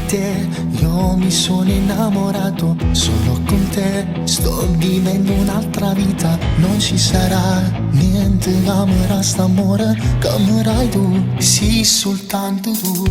te, io mi sono innamorato solo con te. Sto vivendo un'altra vita, non ci sarà niente che amerà st'amore che amerai tu, sì soltanto tu.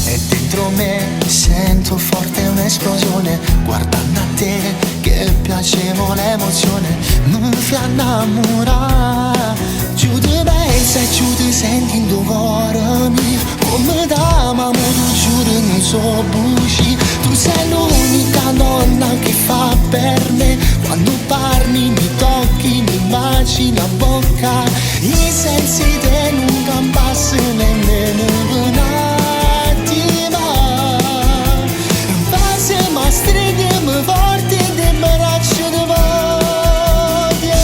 E dentro me sento forte un'esplosione, guardando a te che piacevole emozione mi fa innamorare. Giù di pensa e giù ti senti in tuo cuore mio, come da mamma tu giuro non so buci. Tu sei l'unica donna che fa per me, quando parli mi tocchi, mi baci la bocca, i sensi te non passano nemmeno un attimo. Ma stringimi forte e braccio di voglia.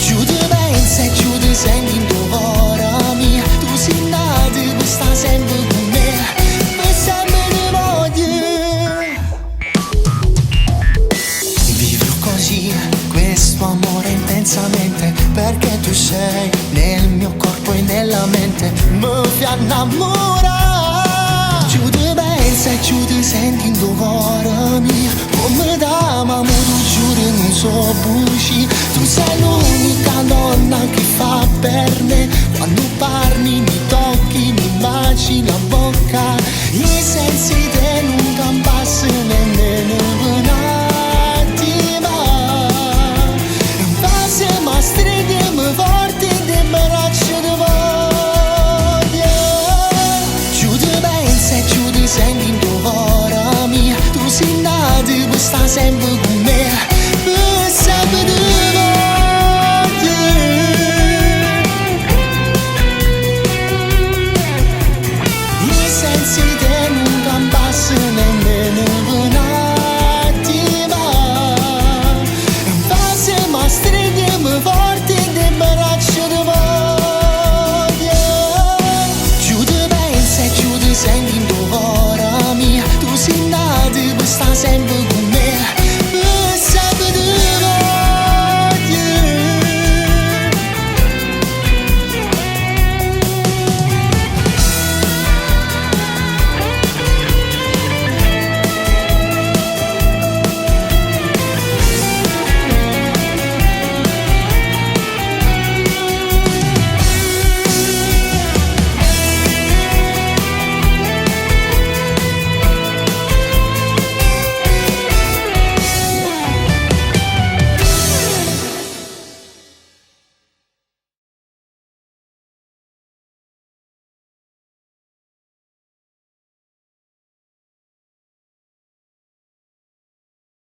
Giù di pensa e giù di senti in tuo cuore mio, tu sei nato per sta sempre con me, per sempre ti voglio. Vivrò così questo amore intensamente, perché tu sei nel mio corpo e nella mente, mi fai innamorare. Giù di pensa e giù ti senti in tuo cuore mio, come da mamma tu giuro non so buci. Tu sei l'unica donna che fa per me, quando parli mi tocchi, mi baci la bocca, i sensi te non passano nemmeno un attimo. Ma stringimi forte e braccio di voglia. Giù di pensa e giù ti senti in tuo cuore mio, tu sei nato per sta sempre con me, per sempre ti voglio. I sensi te